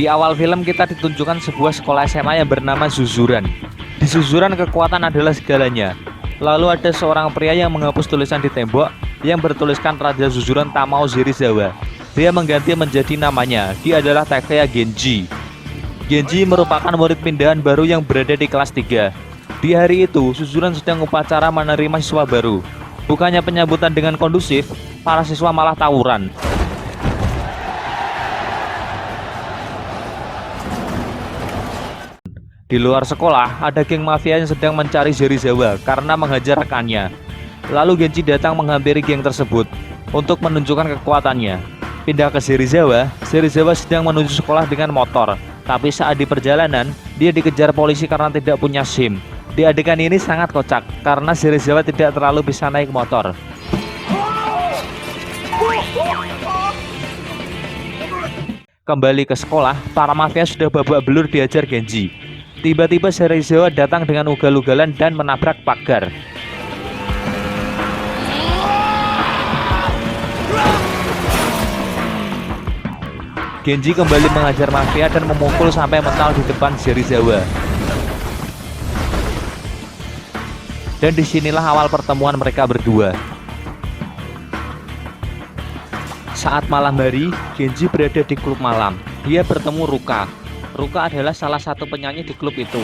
Di awal film kita ditunjukkan sebuah sekolah SMA yang bernama Zuzuran. Di Zuzuran kekuatan adalah segalanya. Lalu ada seorang pria yang menghapus tulisan di tembok yang bertuliskan Raja Zuzuran Tamao Serizawa. Dia mengganti menjadi namanya. Dia adalah Takeya Genji. Genji merupakan murid pindahan baru yang berada di kelas 3. Di hari itu, Zuzuran sedang upacara menerima siswa baru. Bukannya penyambutan dengan kondusif, para siswa malah tawuran. Di luar sekolah, ada geng mafia yang sedang mencari Serizawa karena menghajar rekannya. Lalu Genji datang menghampiri geng tersebut untuk menunjukkan kekuatannya. Pindah ke Serizawa, Serizawa sedang menuju sekolah dengan motor. Tapi saat di perjalanan, dia dikejar polisi karena tidak punya SIM. Di adegan ini sangat kocak karena Serizawa tidak terlalu bisa naik motor. Kembali ke sekolah, para mafia sudah babak belur diajar Genji. Tiba-tiba Serizawa datang dengan ugal-ugalan dan menabrak pagar. Genji kembali mengajar mafia dan memukul sampai mental di depan Serizawa. Dan disinilah awal pertemuan mereka berdua. Saat malam hari, Genji berada di klub malam. Dia bertemu Ruka. Ruka adalah salah satu penyanyi di klub itu.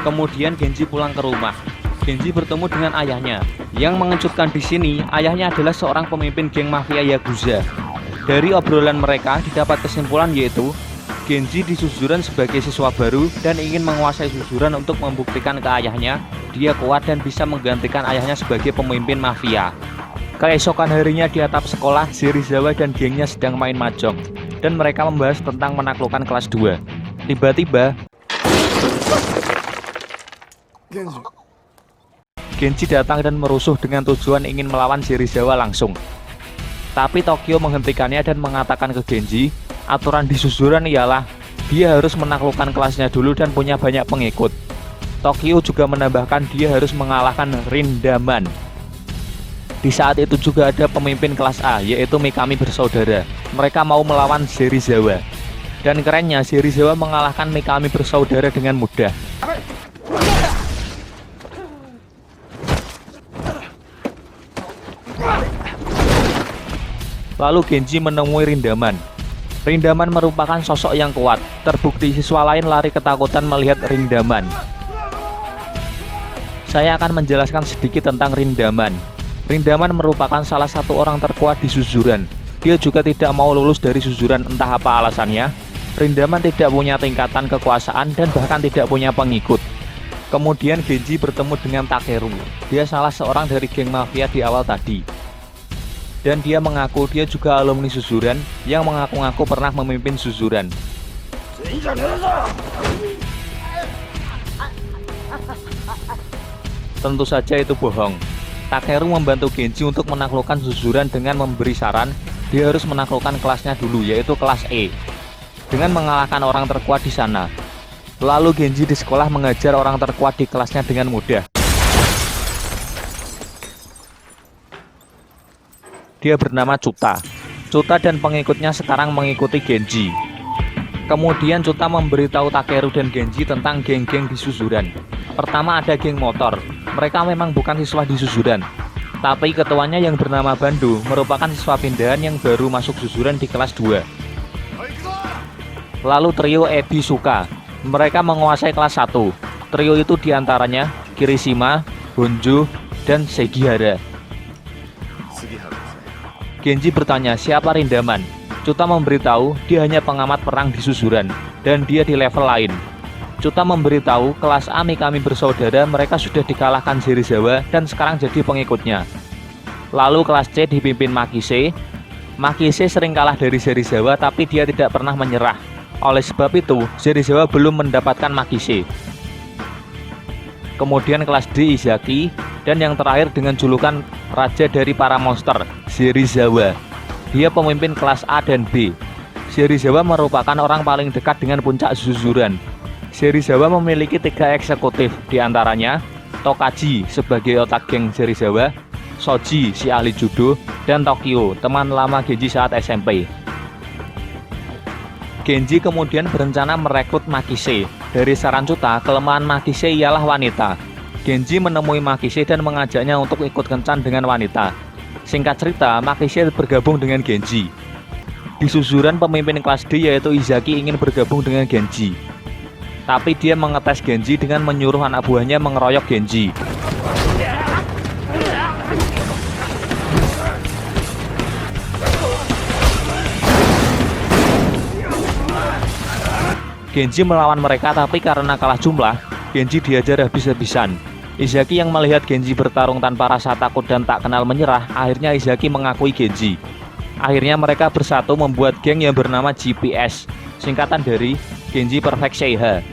Kemudian Genji pulang ke rumah. Genji bertemu dengan ayahnya. Yang mengejutkan di sini, ayahnya adalah seorang pemimpin geng mafia Yakuza. Dari obrolan mereka didapat kesimpulan yaitu Genji di Zuzuran sebagai siswa baru dan ingin menguasai Zuzuran untuk membuktikan ke ayahnya dia kuat dan bisa menggantikan ayahnya sebagai pemimpin mafia. Keesokan harinya di atap sekolah, Serizawa dan gengnya sedang main mahjong dan mereka membahas tentang menaklukkan kelas 2. Tiba-tiba Genji datang dan merusuh dengan tujuan ingin melawan Serizawa langsung. Tapi Tokyo menghentikannya dan mengatakan ke Genji, aturan di Zuzuran ialah dia harus menaklukkan kelasnya dulu dan punya banyak pengikut. Tokyo juga menambahkan dia harus mengalahkan Rindaman. Di saat itu juga ada pemimpin kelas A, yaitu Mikami bersaudara. Mereka mau melawan Serizawa. Dan kerennya, Serizawa mengalahkan Mikami bersaudara dengan mudah. Lalu Genji menemui Rindaman. Rindaman merupakan sosok yang kuat. Terbukti siswa lain lari ketakutan melihat Rindaman. Saya akan menjelaskan sedikit tentang Rindaman. Rindaman merupakan salah satu orang terkuat di Zuzuran. Dia juga tidak mau lulus dari Zuzuran, entah apa alasannya. Rindaman tidak punya tingkatan kekuasaan dan bahkan tidak punya pengikut. Kemudian Genji bertemu dengan Takeru. Dia salah seorang dari geng mafia di awal tadi. Dan dia mengaku dia juga alumni Zuzuran yang mengaku-ngaku pernah memimpin Zuzuran. Tentu saja itu bohong. Takeru membantu Genji untuk menaklukkan Zuzuran dengan memberi saran dia harus menaklukkan kelasnya dulu, yaitu kelas E, dengan mengalahkan orang terkuat di sana. Lalu Genji di sekolah mengajar orang terkuat di kelasnya dengan mudah. Dia bernama Cuta. Cuta dan pengikutnya sekarang mengikuti Genji. Kemudian Cuta memberitahu Takeru dan Genji tentang geng-geng di Zuzuran. Pertama ada geng motor. Mereka memang bukan siswa di Zuzuran, tapi ketuanya yang bernama Bandu merupakan siswa pindahan yang baru masuk Zuzuran di kelas 2. Lalu trio Ebisuka. Mereka menguasai kelas 1. Trio itu diantaranya Kirishima, Honjo, dan Segihara. Genji bertanya siapa Rindaman. Cuta memberitahu dia hanya pengamat perang di Zuzuran dan dia di level lain. Cuta memberitahu kelas A Mikami bersaudara mereka sudah dikalahkan Serizawa dan sekarang jadi pengikutnya. Lalu kelas C dipimpin Makise. Makise sering kalah dari Serizawa tapi dia tidak pernah menyerah. Oleh sebab itu, Serizawa belum mendapatkan Makise. Kemudian kelas D Izaki dan yang terakhir dengan julukan Raja dari para monster, Serizawa. Dia pemimpin kelas A dan B. Serizawa merupakan orang paling dekat dengan puncak Zuzuran. Serizawa memiliki 3 eksekutif, diantaranya Tokaji sebagai otak geng Serizawa, Shoji, si ahli judo, dan Tokyo, teman lama Genji saat SMP. Genji kemudian berencana merekrut Makise. Dari saran Cuta, kelemahan Makise ialah wanita. Genji menemui Makise dan mengajaknya untuk ikut kencan dengan wanita. Singkat cerita, Makise bergabung dengan Genji. Di susuran pemimpin kelas D yaitu Izaki ingin bergabung dengan Genji. Tapi dia mengetes Genji dengan menyuruh anak buahnya mengeroyok Genji. Genji melawan mereka, tapi karena kalah jumlah, Genji diajar habis-habisan. Izaki yang melihat Genji bertarung tanpa rasa takut dan tak kenal menyerah, akhirnya Izaki mengakui Genji. Akhirnya mereka bersatu membuat geng yang bernama GPS, singkatan dari Genji Perfect Seiha.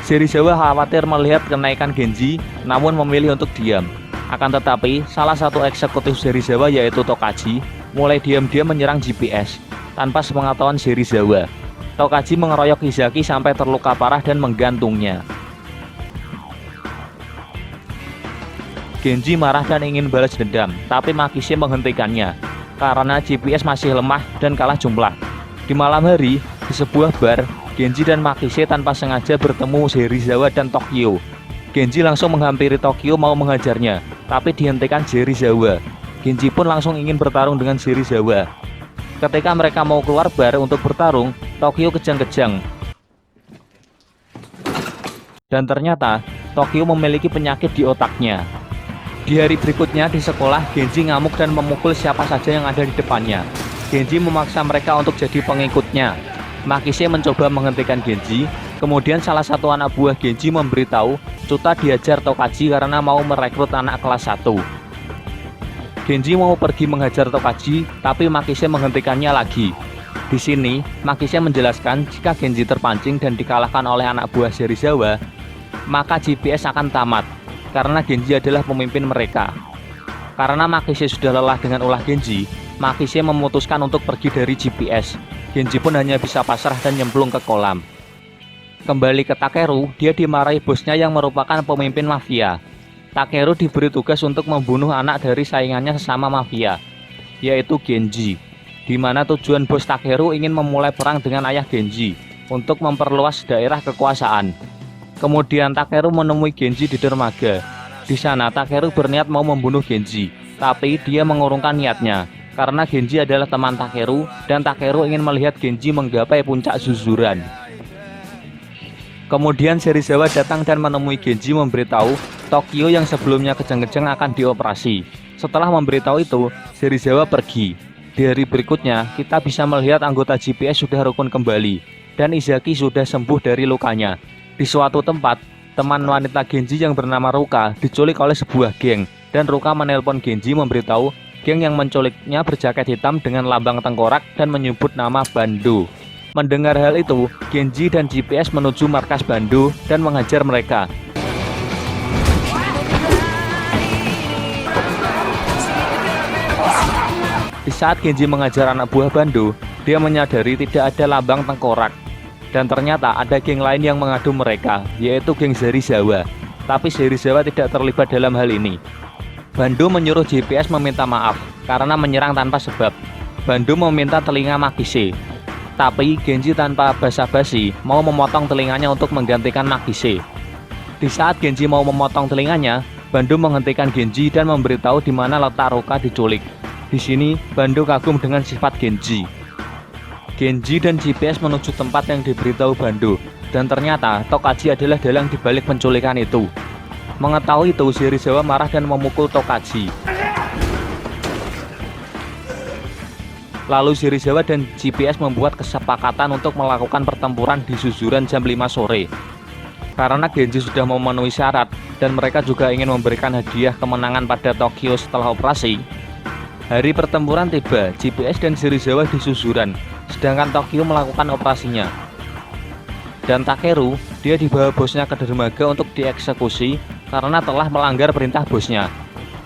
Serizawa khawatir melihat kenaikan Genji, namun memilih untuk diam. Akan tetapi, salah satu eksekutif Serizawa yaitu Tokaji, mulai diam-diam menyerang GPS, tanpa sepengetahuan Serizawa. Tokaji mengeroyok Izaki sampai terluka parah dan menggantungnya. Genji marah dan ingin balas dendam, tapi Makise menghentikannya karena GPS masih lemah dan kalah jumlah. Di malam hari, di sebuah bar, Genji dan Makise tanpa sengaja bertemu Serizawa dan Tokyo. Genji langsung menghampiri Tokyo mau menghajarnya, tapi dihentikan Serizawa. Genji pun langsung ingin bertarung dengan Serizawa. Ketika mereka mau keluar bar untuk bertarung, Tokyo kejang-kejang. Dan ternyata, Tokyo memiliki penyakit di otaknya. Di hari berikutnya di sekolah, Genji ngamuk dan memukul siapa saja yang ada di depannya. Genji memaksa mereka untuk jadi pengikutnya. Makise mencoba menghentikan Genji, kemudian salah satu anak buah Genji memberitahu Cuta diajar Tokaji karena mau merekrut anak kelas 1. Genji mau pergi menghajar Tokaji, tapi Makise menghentikannya lagi. Di sini, Makise menjelaskan jika Genji terpancing dan dikalahkan oleh anak buah Serizawa, maka GPS akan tamat, karena Genji adalah pemimpin mereka. Karena Makise sudah lelah dengan ulah Genji, Makise memutuskan untuk pergi dari GPS. Genji pun hanya bisa pasrah dan nyemplung ke kolam. Kembali ke Takeru, dia dimarahi bosnya yang merupakan pemimpin mafia. Takeru diberi tugas untuk membunuh anak dari saingannya sesama mafia, yaitu Genji, di mana tujuan bos Takeru ingin memulai perang dengan ayah Genji untuk memperluas daerah kekuasaan. Kemudian Takeru menemui Genji di dermaga. Di sana Takeru berniat mau membunuh Genji, tapi dia mengurungkan niatnya karena Genji adalah teman Takeru dan Takeru ingin melihat Genji menggapai puncak zuzuran. Kemudian Serizawa datang dan menemui Genji memberitahu Tokyo yang sebelumnya kejang-kejang akan dioperasi. Setelah memberitahu itu, Serizawa pergi. Di hari berikutnya, kita bisa melihat anggota GPS sudah rukun kembali, dan Izaki sudah sembuh dari lukanya. Di suatu tempat, teman wanita Genji yang bernama Ruka diculik oleh sebuah geng, dan Ruka menelpon Genji memberitahu geng yang menculiknya berjaket hitam dengan lambang tengkorak dan menyebut nama Bando. Mendengar hal itu, Genji dan GPS menuju markas Bando dan menghajar mereka. Di saat Genji mengajar anak buah Bando, dia menyadari tidak ada lambang tengkorak. Dan ternyata ada geng lain yang mengadu mereka, yaitu geng Serizawa. Tapi Serizawa tidak terlibat dalam hal ini. Bando menyuruh GPS meminta maaf karena menyerang tanpa sebab. Bando meminta telinga Makise. Tapi Genji tanpa basa-basi mau memotong telinganya untuk menggantikan Makise. Di saat Genji mau memotong telinganya, Bando menghentikan Genji dan memberitahu di mana letak Ruka diculik. Di sini, Bando kagum dengan sifat Genji. Genji dan GPS menuju tempat yang diberitahu Bando, dan ternyata Tokaji adalah dalang dibalik penculikan itu. Mengetahui itu, Serizawa marah dan memukul Tokaji. Lalu Serizawa dan GPS membuat kesepakatan untuk melakukan pertempuran di suzuran jam 5 sore. Karena Genji sudah memenuhi syarat dan mereka juga ingin memberikan hadiah kemenangan pada Tokyo setelah operasi. Hari pertempuran tiba, GPS dan Serizawa di suzuran, sedangkan Tokyo melakukan operasinya. Dan Takeru, dia dibawa bosnya ke dermaga untuk dieksekusi karena telah melanggar perintah bosnya.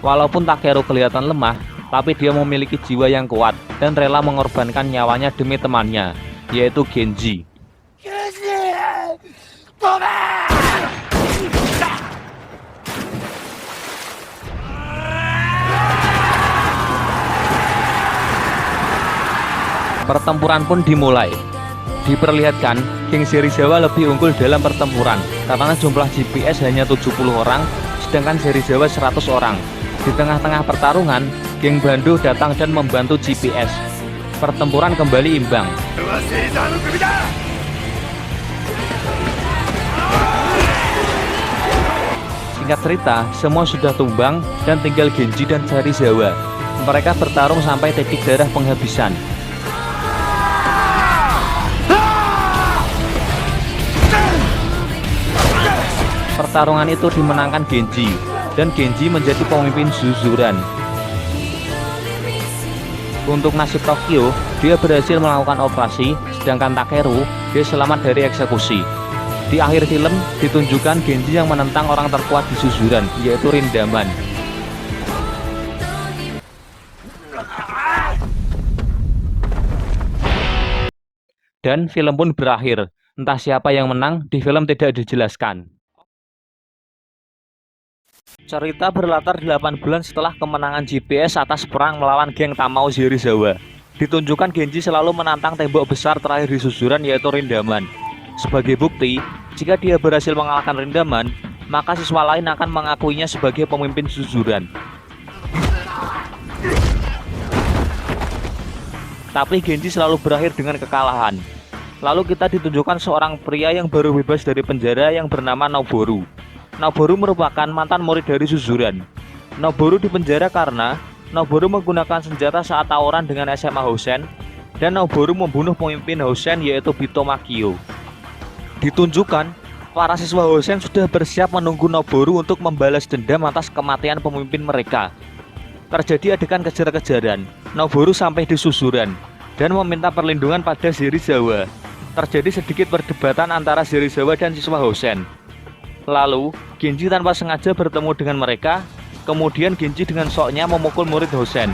Walaupun Takeru kelihatan lemah, tapi dia memiliki jiwa yang kuat dan rela mengorbankan nyawanya demi temannya, yaitu Genji. Pertempuran pun dimulai. Diperlihatkan, geng Serizawa lebih unggul dalam pertempuran karena jumlah GPS hanya 70 orang, sedangkan Serizawa 100 orang. Di tengah-tengah pertarungan, geng Bando datang dan membantu GPS. Pertempuran kembali imbang. Singkat cerita, semua sudah tumbang dan tinggal Genji dan Serizawa. Mereka bertarung sampai titik darah penghabisan. Pertarungan itu dimenangkan Genji, dan Genji menjadi pemimpin Suzuran. Untuk nasib Tokyo, dia berhasil melakukan operasi, sedangkan Takeru, dia selamat dari eksekusi. Di akhir film, ditunjukkan Genji yang menentang orang terkuat di Suzuran, yaitu Rindaman. Dan film pun berakhir. Entah siapa yang menang, di film tidak dijelaskan. Cerita berlatar 8 bulan setelah kemenangan GPS atas perang melawan geng Tamao Serizawa. Ditunjukkan Genji selalu menantang tembok besar terakhir di Suzuran, yaitu Rindaman. Sebagai bukti, jika dia berhasil mengalahkan Rindaman, maka siswa lain akan mengakuinya sebagai pemimpin Suzuran. Tapi Genji selalu berakhir dengan kekalahan. Lalu kita ditunjukkan seorang pria yang baru bebas dari penjara yang bernama Noboru. Noboru merupakan mantan murid dari Suzuran. Noboru dipenjara karena Noboru menggunakan senjata saat tawuran dengan SMA Hosen, dan Noboru membunuh pemimpin Hosen, yaitu Bito Makio. Ditunjukkan, para siswa Hosen sudah bersiap menunggu Noboru untuk membalas dendam atas kematian pemimpin mereka. Terjadi adegan kejar-kejaran. Noboru sampai di Suzuran dan meminta perlindungan pada Serizawa. Terjadi sedikit perdebatan antara Serizawa dan siswa Hosen. Lalu, Genji tanpa sengaja bertemu dengan mereka. Kemudian Genji dengan soknya memukul murid Hosen.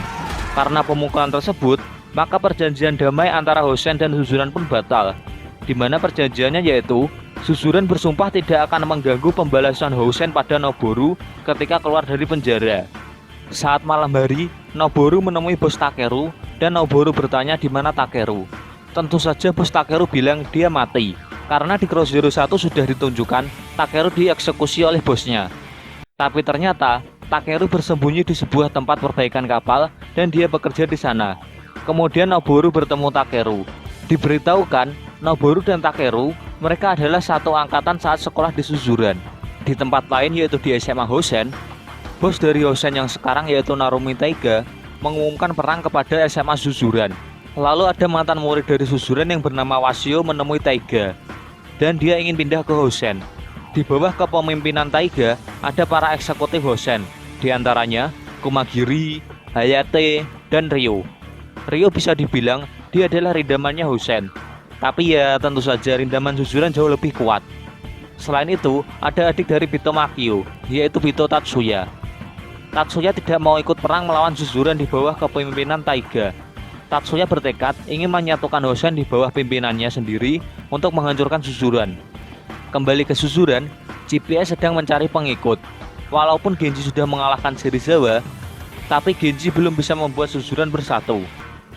Karena pemukulan tersebut, maka perjanjian damai antara Hosen dan Suzuran pun batal. Di mana perjanjiannya yaitu, Suzuran bersumpah tidak akan mengganggu pembalasan Hosen pada Noboru ketika keluar dari penjara. Saat malam hari, Noboru menemui bos Takeru, dan Noboru bertanya di mana Takeru. Tentu saja bos Takeru bilang dia mati. Karena di Cross Zero 1 sudah ditunjukkan Takeru dieksekusi oleh bosnya. Tapi ternyata Takeru bersembunyi di sebuah tempat perbaikan kapal dan dia bekerja di sana. Kemudian Noboru bertemu Takeru. Diberitahukan Noboru dan Takeru mereka adalah satu angkatan saat sekolah di Suzuran. Di tempat lain yaitu di SMA Hosen, bos dari Hosen yang sekarang yaitu Narumi Taiga mengumumkan perang kepada SMA Suzuran. Lalu ada mantan murid dari Suzuran yang bernama Wasio menemui Taiga, dan dia ingin pindah ke Hosen. Di bawah kepemimpinan Taiga ada para eksekutif Hosen, di antaranya Kumagiri, Hayate, dan Ryo. Ryo bisa dibilang dia adalah rindamannya Hosen. Tapi ya tentu saja rindaman Suzuran jauh lebih kuat. Selain itu, ada adik dari Bito Makio, yaitu Bito Tatsuya. Tatsuya tidak mau ikut perang melawan Suzuran di bawah kepemimpinan Taiga. Tatsuya bertekad ingin menyatukan Hosen di bawah pimpinannya sendiri untuk menghancurkan Suzuran. Kembali ke Suzuran, GPS sedang mencari pengikut. Walaupun Genji sudah mengalahkan Serizawa, tapi Genji belum bisa membuat Suzuran bersatu.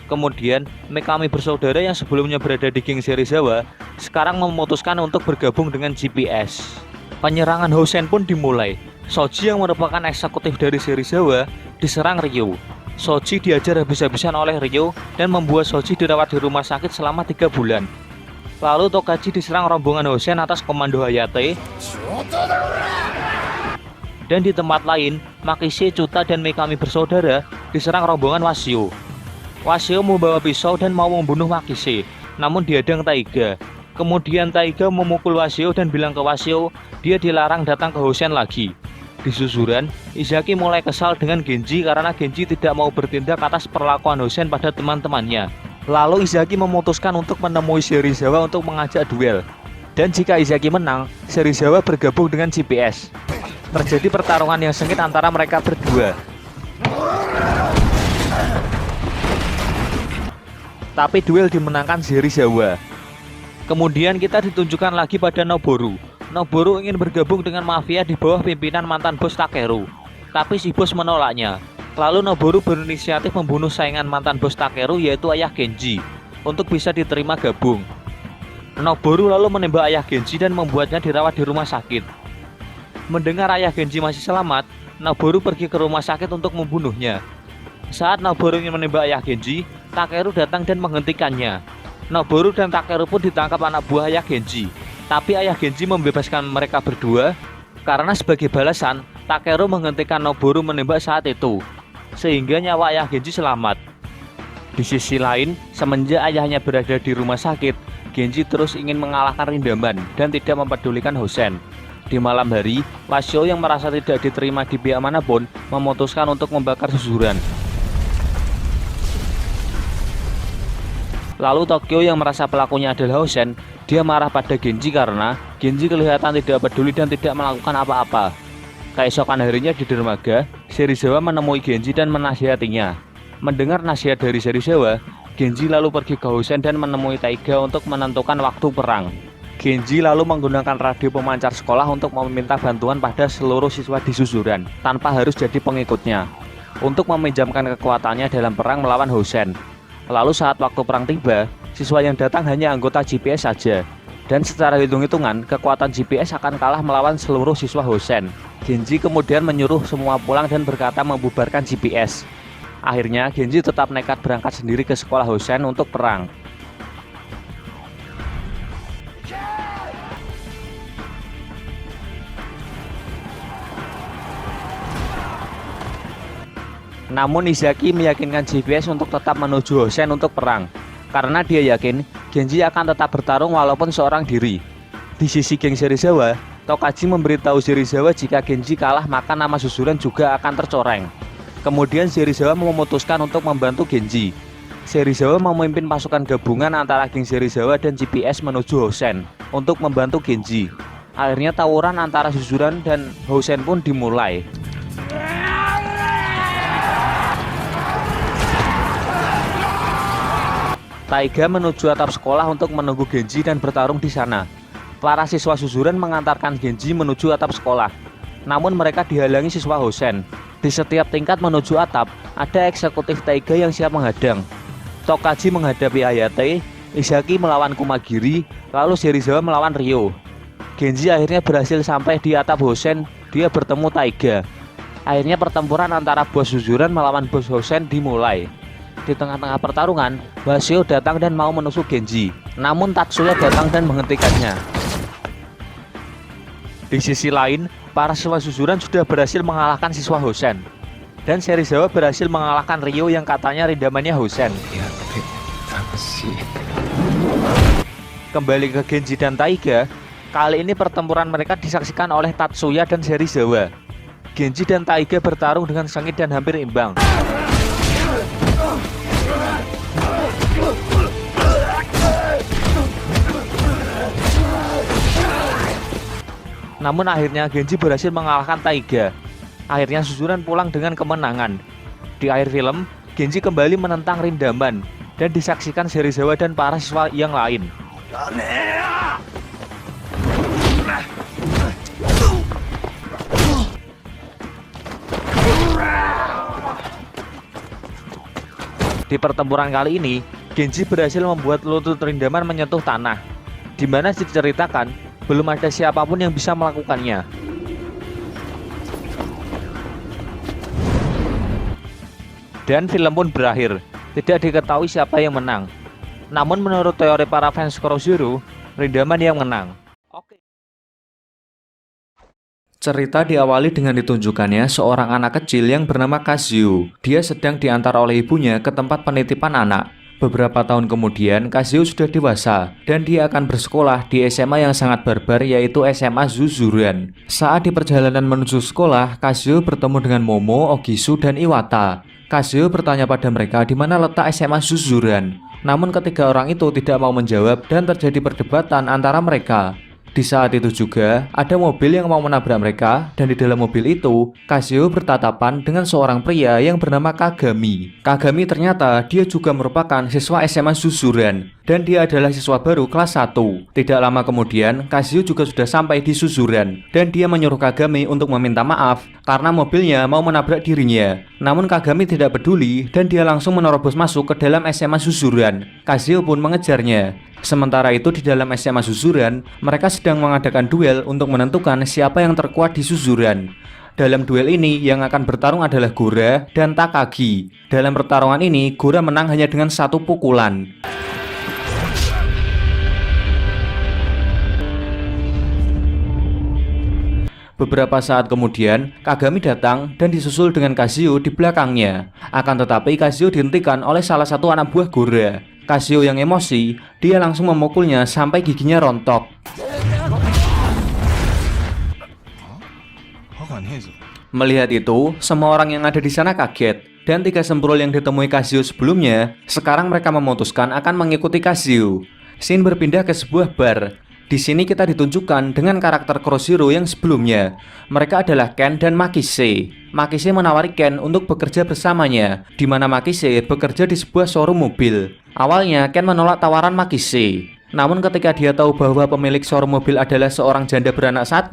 Kemudian, Mikami bersaudara yang sebelumnya berada di geng Serizawa, sekarang memutuskan untuk bergabung dengan GPS. Penyerangan Hosen pun dimulai. Shoji yang merupakan eksekutif dari Serizawa diserang Ryo. Shoji diajar habis-habisan oleh Ryo dan membuat Shoji dirawat di rumah sakit selama 3 bulan. Lalu Tokachi diserang rombongan Hosen atas komando Hayate. Dan di tempat lain, Makise, Chuta, dan Mikami bersaudara diserang rombongan Wasio. Wasio membawa pisau dan mau membunuh Makise, namun dihadang Taiga. Kemudian Taiga memukul Wasio dan bilang ke Wasio dia dilarang datang ke Hosen lagi. Di Suzuran, Izaki mulai kesal dengan Genji karena Genji tidak mau bertindak atas perlakuan Hosen pada teman-temannya. Lalu Izaki memutuskan untuk menemui Serizawa untuk mengajak duel. Dan jika Izaki menang, Serizawa bergabung dengan GPS. Terjadi pertarungan yang sengit antara mereka berdua. Tapi duel dimenangkan Serizawa. Kemudian kita ditunjukkan lagi pada Noboru. Noboru ingin bergabung dengan mafia di bawah pimpinan mantan bos Takeru, tapi si bos menolaknya. Lalu Noboru berinisiatif membunuh saingan mantan bos Takeru yaitu ayah Genji. untuk bisa diterima gabung. Noboru lalu menembak ayah Genji dan membuatnya dirawat di rumah sakit. Mendengar ayah Genji masih selamat, Noboru pergi ke rumah sakit untuk membunuhnya. Saat Noboru ingin menembak ayah Genji, Takeru datang dan menghentikannya. Noboru dan Takeru pun ditangkap anak buah ayah Genji. Tapi ayah Genji membebaskan mereka berdua karena sebagai balasan, Takeru menghentikan Noboru menembak saat itu, sehingga nyawa ayah Genji selamat. Di sisi lain, semenjak ayahnya berada di rumah sakit, Genji terus ingin mengalahkan Rindaman dan tidak mempedulikan Hosen. Di malam hari, Washo yang merasa tidak diterima di pihak manapun memutuskan untuk membakar Suzuran. Lalu Tokyo yang merasa pelakunya adalah Hosen, dia marah pada Genji karena Genji kelihatan tidak peduli dan tidak melakukan apa-apa. Keesokan harinya di dermaga, Serizawa menemui Genji dan menasihatinya. Mendengar nasihat dari Serizawa, Genji lalu pergi ke Hosen dan menemui Taiga untuk menentukan waktu perang. Genji lalu menggunakan radio pemancar sekolah untuk meminta bantuan pada seluruh siswa di Suzuran, tanpa harus jadi pengikutnya, untuk meminjamkan kekuatannya dalam perang melawan Hosen. Lalu saat waktu perang tiba, siswa yang datang hanya anggota GPS saja. Dan secara hitung-hitungan, kekuatan GPS akan kalah melawan seluruh siswa Hosen. Genji kemudian menyuruh semua pulang dan berkata membubarkan GPS. Akhirnya, Genji tetap nekat berangkat sendiri ke sekolah Hosen untuk perang. Namun Izaki meyakinkan GPS untuk tetap menuju Hosen untuk perang, karena dia yakin Genji akan tetap bertarung walaupun seorang diri. Di sisi geng Serizawa, Tokaji memberitahu Serizawa jika Genji kalah maka nama Suzuran juga akan tercoreng. Kemudian Serizawa memutuskan untuk membantu Genji. Serizawa memimpin pasukan gabungan antara geng Serizawa dan GPS menuju Hosen untuk membantu Genji. Akhirnya tawuran antara Suzuran dan Hosen pun dimulai. Taiga menuju atap sekolah untuk menunggu Genji dan bertarung di sana. Para siswa Suzuran mengantarkan Genji menuju atap sekolah. Namun mereka dihalangi siswa Hosen. Di setiap tingkat menuju atap, ada eksekutif Taiga yang siap menghadang. Tokaji menghadapi Hayate, Izaki melawan Kumagiri, lalu Serizawa melawan Ryo. Genji akhirnya berhasil sampai di atap Hosen, dia bertemu Taiga. Akhirnya pertempuran antara bos Suzuran melawan bos Hosen dimulai. Di tengah-tengah pertarungan, Washo datang dan mau menusuk Genji. Namun Tatsuya datang dan menghentikannya. Di sisi lain, para siswa Suzuran sudah berhasil mengalahkan siswa Hosen. Dan Serizawa berhasil mengalahkan Ryo yang katanya rindamannya Hosen. Kembali ke Genji dan Taiga, kali ini pertempuran mereka disaksikan oleh Tatsuya dan Serizawa. Genji dan Taiga bertarung dengan sengit dan hampir imbang. Namun akhirnya Genji berhasil mengalahkan Taiga. Akhirnya Suzuran pulang dengan kemenangan. Di akhir film, Genji kembali menentang Rindaman dan disaksikan Serizawa dan para siswa yang lain. Di pertempuran kali ini, Genji berhasil membuat lutut Rindaman menyentuh tanah, di mana diceritakan belum ada siapapun yang bisa melakukannya. Dan film pun berakhir, tidak diketahui siapa yang menang. Namun menurut teori para fans Kurozuru, Rindaman yang menang. Cerita diawali dengan ditunjukkannya seorang anak kecil yang bernama Kazuo. Dia sedang diantar oleh ibunya ke tempat penitipan anak. Beberapa tahun kemudian, Kazuo sudah dewasa dan dia akan bersekolah di SMA yang sangat barbar, yaitu SMA Suzuran. Saat di perjalanan menuju sekolah, Kazuo bertemu dengan Momo, Ogisu, dan Iwata. Kazuo bertanya pada mereka di mana letak SMA Suzuran. Namun ketiga orang itu tidak mau menjawab dan terjadi perdebatan antara mereka. Di saat itu juga, ada mobil yang mau menabrak mereka, dan di dalam mobil itu, Kazuo bertatapan dengan seorang pria yang bernama Kagami. Kagami ternyata dia juga merupakan siswa SMA Suzuran, dan dia adalah siswa baru kelas 1. Tidak lama kemudian, Kazuo juga sudah sampai di Suzuran dan dia menyuruh Kagami untuk meminta maaf karena mobilnya mau menabrak dirinya. Namun Kagami tidak peduli dan dia langsung menerobos masuk ke dalam SMA Suzuran. Kazuo pun mengejarnya. Sementara itu di dalam SMA Suzuran, mereka sedang mengadakan duel untuk menentukan siapa yang terkuat di Suzuran. Dalam duel ini yang akan bertarung adalah Gora dan Takagi. Dalam pertarungan ini, Gora menang hanya dengan 1 pukulan. Beberapa saat kemudian, Kagami datang dan disusul dengan Kazuo di belakangnya. Akan tetapi Kazuo dihentikan oleh salah satu anak buah Gora. Kazuo yang emosi, dia langsung memukulnya sampai giginya rontok. Melihat itu, semua orang yang ada di sana kaget. Dan 3 semprul yang ditemui Kazuo sebelumnya, sekarang mereka memutuskan akan mengikuti Kazuo. Scene berpindah ke sebuah bar. Di sini kita ditunjukkan dengan karakter Kuroshiro yang sebelumnya. Mereka adalah Ken dan Makise. Makise menawari Ken untuk bekerja bersamanya, di mana Makise bekerja di sebuah showroom mobil. Awalnya Ken menolak tawaran Makise. Namun ketika dia tahu bahwa pemilik showroom mobil adalah seorang janda beranak 1,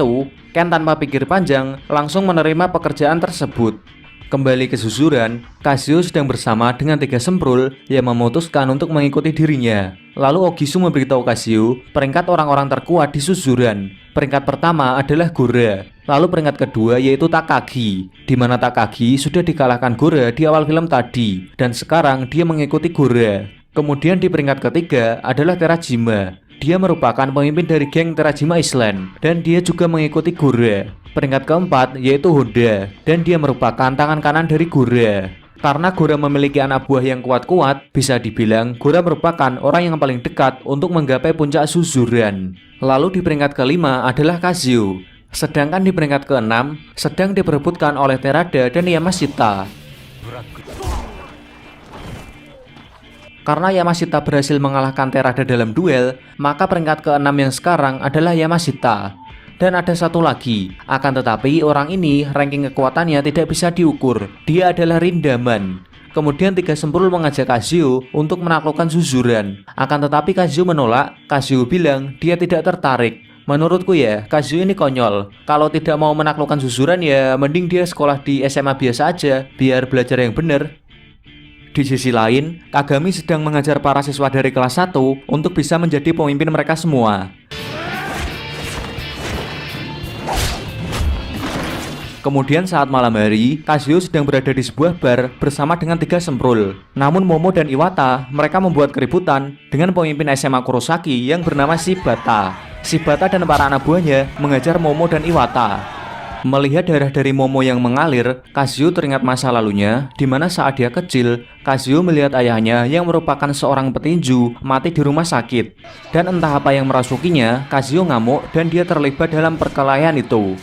Ken tanpa pikir panjang langsung menerima pekerjaan tersebut. Kembali ke Suzuran, Kazuo sedang bersama dengan 3 semprul yang memutuskan untuk mengikuti dirinya. Lalu Ogisu memberitahu Kazuo peringkat orang-orang terkuat di Suzuran. Peringkat pertama adalah Gora, lalu peringkat kedua yaitu Takagi, di mana Takagi sudah dikalahkan Gora di awal film tadi, dan sekarang dia mengikuti Gora. Kemudian di peringkat ketiga adalah Terajima. Dia merupakan pemimpin dari geng Terajima Island dan dia juga mengikuti Gora. Peringkat keempat yaitu Honda dan dia merupakan tangan kanan dari Gora. Karena Gora memiliki anak buah yang kuat-kuat, bisa dibilang Gora merupakan orang yang paling dekat untuk menggapai puncak Suzuran. Lalu di peringkat kelima adalah Kazuo. Sedangkan di peringkat keenam sedang diperebutkan oleh Terada dan Yamashita. Karena Yamashita berhasil mengalahkan Terada dalam duel, maka peringkat ke-6 yang sekarang adalah Yamashita. Dan ada satu lagi, akan tetapi orang ini ranking kekuatannya tidak bisa diukur. Dia adalah Rindaman. Kemudian 3 semprul mengajak Kazuo untuk menaklukkan Suzuran. Akan tetapi Kazuo menolak. Kazuo bilang dia tidak tertarik. Menurutku ya, Kazuo ini konyol. Kalau tidak mau menaklukkan Suzuran ya mending dia sekolah di SMA biasa aja, biar belajar yang bener. Di sisi lain, Kagami sedang mengajar para siswa dari kelas 1 untuk bisa menjadi pemimpin mereka semua. Kemudian saat malam hari, Kazuo sedang berada di sebuah bar bersama dengan 3 semprul. Namun Momo dan Iwata, mereka membuat keributan dengan pemimpin SMA Kurosaki yang bernama Shibata. Shibata dan para anak buahnya mengajar Momo dan Iwata. Melihat darah dari Momo yang mengalir, Kazuo teringat masa lalunya, di mana saat dia kecil, Kazuo melihat ayahnya yang merupakan seorang petinju mati di rumah sakit. Dan entah apa yang merasukinya, Kazuo ngamuk dan dia terlibat dalam perkelahian itu.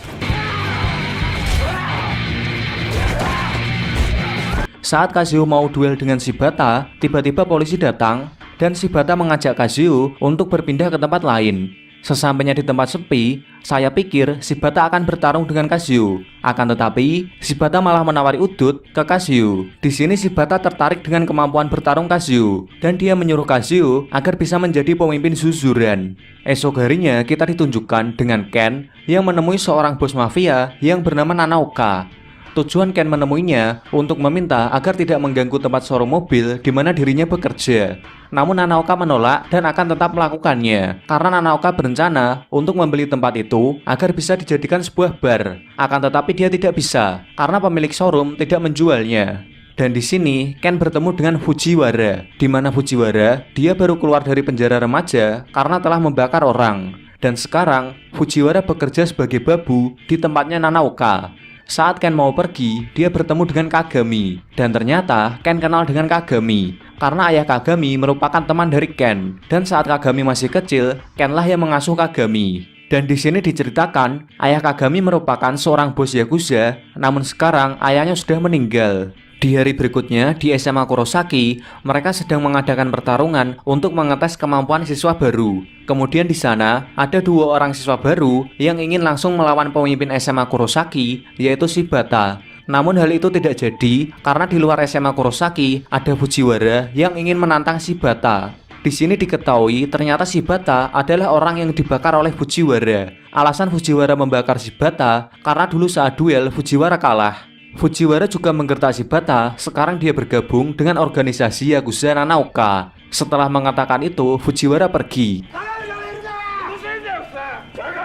Saat Kazuo mau duel dengan Shibata, tiba-tiba polisi datang dan Shibata mengajak Kazuo untuk berpindah ke tempat lain. Sesampainya di tempat sepi, saya pikir Shibata akan bertarung dengan Kazuo. Akan tetapi, Shibata malah menawari udut ke Kazuo. Di sini Shibata tertarik dengan kemampuan bertarung Kazuo dan dia menyuruh Kazuo agar bisa menjadi pemimpin Suzuran. Esok harinya kita ditunjukkan dengan Ken yang menemui seorang bos mafia yang bernama Nanaoka. Tujuan Ken menemuinya untuk meminta agar tidak mengganggu tempat showroom mobil di mana dirinya bekerja. Namun Nanaoka menolak dan akan tetap melakukannya karena Nanaoka berencana untuk membeli tempat itu agar bisa dijadikan sebuah bar. Akan tetapi dia tidak bisa karena pemilik showroom tidak menjualnya. Dan di sini Ken bertemu dengan Fujiwara, di mana Fujiwara dia baru keluar dari penjara remaja karena telah membakar orang. Dan sekarang Fujiwara bekerja sebagai babu di tempatnya Nanaoka. Saat Ken mau pergi, dia bertemu dengan Kagami. Dan ternyata Ken kenal dengan Kagami karena ayah Kagami merupakan teman dari Ken. Dan saat Kagami masih kecil, Kenlah yang mengasuh Kagami. Dan di sini diceritakan, ayah Kagami merupakan seorang bos Yakuza, namun sekarang ayahnya sudah meninggal. Di hari berikutnya, di SMA Kurosaki, mereka sedang mengadakan pertarungan untuk mengetes kemampuan siswa baru. Kemudian di sana, ada 2 orang siswa baru yang ingin langsung melawan pemimpin SMA Kurosaki, yaitu Shibata. Namun hal itu tidak jadi, karena di luar SMA Kurosaki, ada Fujiwara yang ingin menantang Shibata. Di sini diketahui ternyata Shibata adalah orang yang dibakar oleh Fujiwara. Alasan Fujiwara membakar Shibata karena dulu saat duel Fujiwara kalah. Fujiwara juga menggertak Shibata, sekarang dia bergabung dengan organisasi Yakuza Nanaoka. Setelah mengatakan itu, Fujiwara pergi.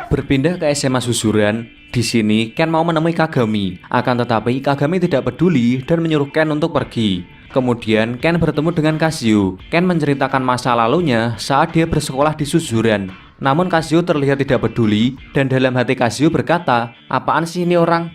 Berpindah ke SMA Suzuran, di sini Ken mau menemui Kagami. Akan tetapi Kagami tidak peduli dan menyuruh Ken untuk pergi. Kemudian Ken bertemu dengan Kazuo. Ken menceritakan masa lalunya saat dia bersekolah di Suzuran. Namun Kazuo terlihat tidak peduli dan dalam hati Kazuo berkata, apaan sih ini orang?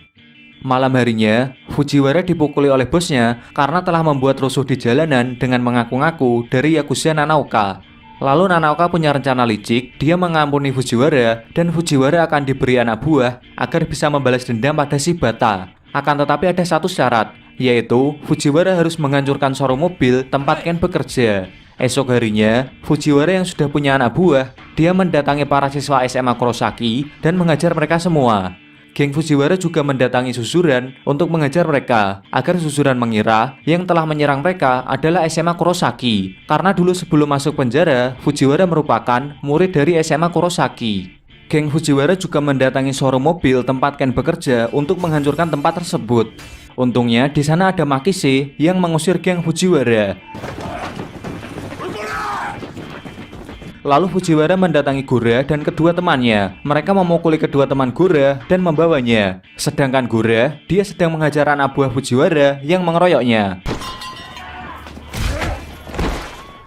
Malam harinya, Fujiwara dipukuli oleh bosnya karena telah membuat rusuh di jalanan dengan mengaku-ngaku dari Yakuza Nanaoka. Lalu Nanaoka punya rencana licik, dia mengampuni Fujiwara dan Fujiwara akan diberi anak buah agar bisa membalas dendam pada Shibata. Akan tetapi ada satu syarat, yaitu Fujiwara harus menghancurkan showroom mobil tempat Ken bekerja. Esok harinya, Fujiwara yang sudah punya anak buah, dia mendatangi para siswa SMA Kurosaki dan mengajar mereka semua. Geng Fujiwara juga mendatangi Suzuran untuk mengajar mereka, agar Suzuran mengira yang telah menyerang mereka adalah SMA Kurosaki. Karena dulu sebelum masuk penjara, Fujiwara merupakan murid dari SMA Kurosaki. Geng Fujiwara juga mendatangi showroom mobil tempat Ken bekerja untuk menghancurkan tempat tersebut. Untungnya di sana ada Makise yang mengusir geng Fujiwara. Lalu Fujiwara mendatangi Gora dan kedua temannya. Mereka memukuli kedua teman Gora dan membawanya. Sedangkan Gora, dia sedang menghajar anak buah Fujiwara yang mengeroyoknya.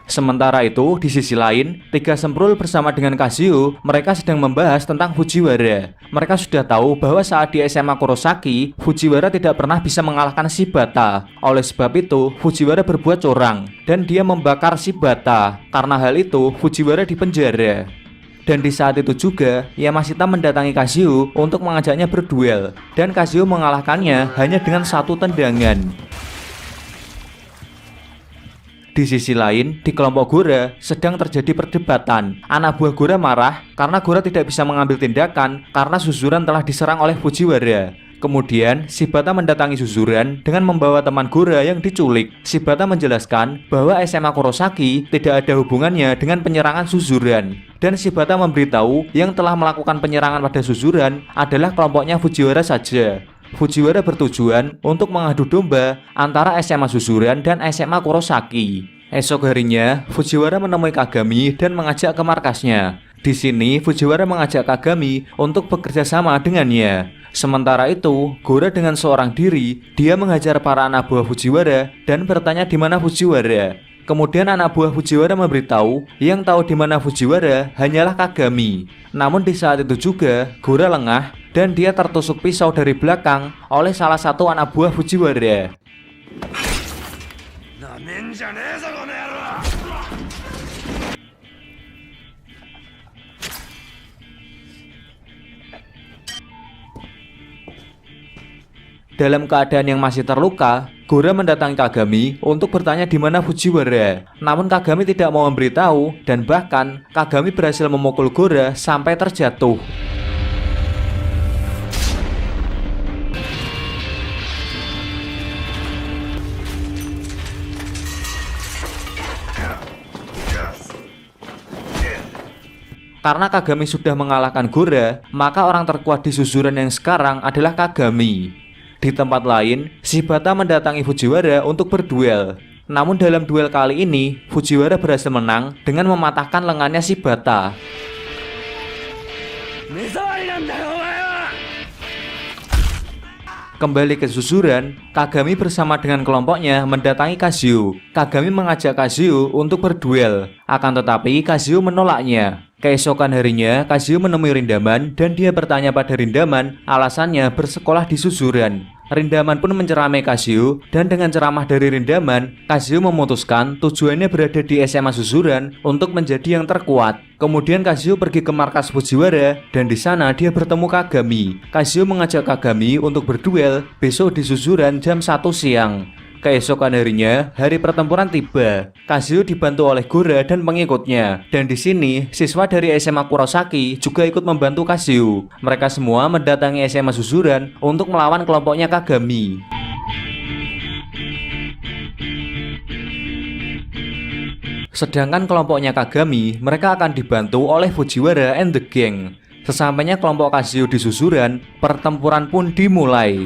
Sementara itu, di sisi lain, Tiga Semprul bersama dengan Kazuo, mereka sedang membahas tentang Fujiwara. Mereka sudah tahu bahwa saat di SMA Kurosaki, Fujiwara tidak pernah bisa mengalahkan Shibata. Oleh sebab itu, Fujiwara berbuat curang, dan dia membakar Shibata. Karena hal itu, Fujiwara dipenjara. Dan di saat itu juga, Yamashita mendatangi Kazuo untuk mengajaknya berduel, dan Kazuo mengalahkannya hanya dengan satu tendangan. Di sisi lain, di kelompok Gora sedang terjadi perdebatan. Anak buah Gora marah karena Gora tidak bisa mengambil tindakan karena Suzuran telah diserang oleh Fujiwara. Kemudian, Shibata mendatangi Suzuran dengan membawa teman Gora yang diculik. Shibata menjelaskan bahwa SMA Kurosaki tidak ada hubungannya dengan penyerangan Suzuran. Dan Shibata memberitahu yang telah melakukan penyerangan pada Suzuran adalah kelompoknya Fujiwara saja. Fujiwara bertujuan untuk mengadu domba antara SMA Suzuran dan SMA Kurosaki. Esok harinya, Fujiwara menemui Kagami dan mengajak ke markasnya. Di sini, Fujiwara mengajak Kagami untuk bekerja sama dengannya. Sementara itu, Gora dengan seorang diri, dia menghajar para anak buah Fujiwara dan bertanya di mana Fujiwara. Kemudian anak buah Fujiwara memberitahu yang tahu di mana Fujiwara hanyalah Kagami. Namun di saat itu juga, Gora lengah dan dia tertusuk pisau dari belakang oleh salah satu anak buah Fujiwara. Dalam keadaan yang masih terluka, Gora mendatangi Kagami untuk bertanya di mana Fujiwara. Namun Kagami tidak mau memberitahu dan bahkan Kagami berhasil memukul Gora sampai terjatuh. Karena Kagami sudah mengalahkan Gora, maka orang terkuat di Suzuran yang sekarang adalah Kagami. Di tempat lain, Shibata mendatangi Fujiwara untuk berduel. Namun dalam duel kali ini, Fujiwara berhasil menang dengan mematahkan lengannya Shibata. Kembali ke Suzuran, Kagami bersama dengan kelompoknya mendatangi Kazuo. Kagami mengajak Kazuo untuk berduel, akan tetapi Kazuo menolaknya. Keesokan harinya, Kazuo menemui Rindaman dan dia bertanya pada Rindaman alasannya bersekolah di Suzuran. Rindaman pun menceramai Kazuo dan dengan ceramah dari Rindaman, Kazuo memutuskan tujuannya berada di SMA Suzuran untuk menjadi yang terkuat. Kemudian Kazuo pergi ke markas Fujiwara dan di sana dia bertemu Kagami. Kazuo mengajak Kagami untuk berduel besok di Suzuran jam 1 siang. Keesokan harinya, hari pertempuran tiba. Kazuo dibantu oleh Gora dan pengikutnya. Dan di sini, siswa dari SMA Kurosaki juga ikut membantu Kazuo. Mereka semua mendatangi SMA Suzuran untuk melawan kelompoknya Kagami. Sedangkan kelompoknya Kagami, mereka akan dibantu oleh Fujiwara and the Gang. Sesampainya kelompok Kazio di susuran, pertempuran pun dimulai.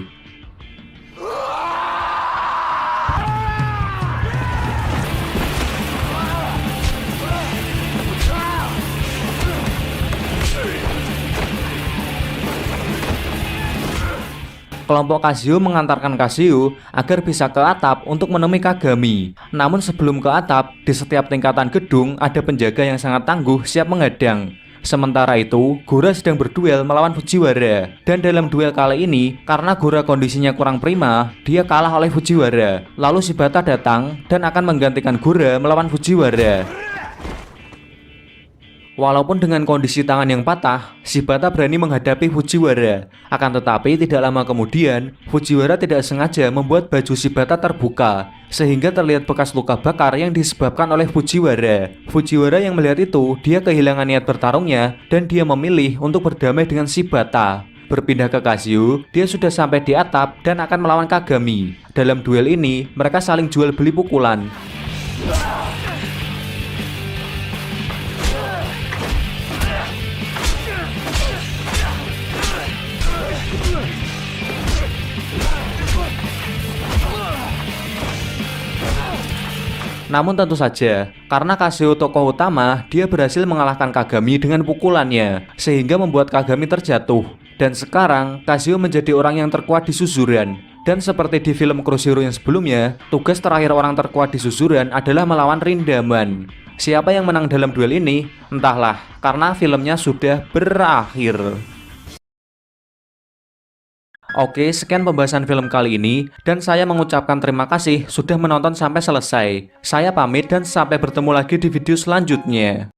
Kelompok Kazio mengantarkan Kazio agar bisa ke atap untuk menemui Kagami. Namun sebelum ke atap, di setiap tingkatan gedung ada penjaga yang sangat tangguh siap menghadang. Sementara itu, Gora sedang berduel melawan Fujiwara. Dan dalam duel kali ini, karena Gora kondisinya kurang prima, dia kalah oleh Fujiwara. Lalu Shibata datang dan akan menggantikan Gora melawan Fujiwara. Walaupun dengan kondisi tangan yang patah, Shibata berani menghadapi Fujiwara. Akan tetapi tidak lama kemudian, Fujiwara tidak sengaja membuat baju Shibata terbuka, sehingga terlihat bekas luka bakar yang disebabkan oleh Fujiwara. Fujiwara yang melihat itu, dia kehilangan niat bertarungnya, dan dia memilih untuk berdamai dengan Shibata. Berpindah ke Kazio, dia sudah sampai di atap dan akan melawan Kagami. Dalam duel ini, mereka saling jual beli pukulan. Namun tentu saja, karena Kazio tokoh utama, dia berhasil mengalahkan Kagami dengan pukulannya, sehingga membuat Kagami terjatuh. Dan sekarang, Kazio menjadi orang yang terkuat di susuran. Dan seperti di film Crushiro yang sebelumnya, tugas terakhir orang terkuat di susuran adalah melawan Rindaman. Siapa yang menang dalam duel ini? Entahlah, karena filmnya sudah berakhir. Oke, sekian pembahasan film kali ini, dan saya mengucapkan terima kasih sudah menonton sampai selesai. Saya pamit dan sampai bertemu lagi di video selanjutnya.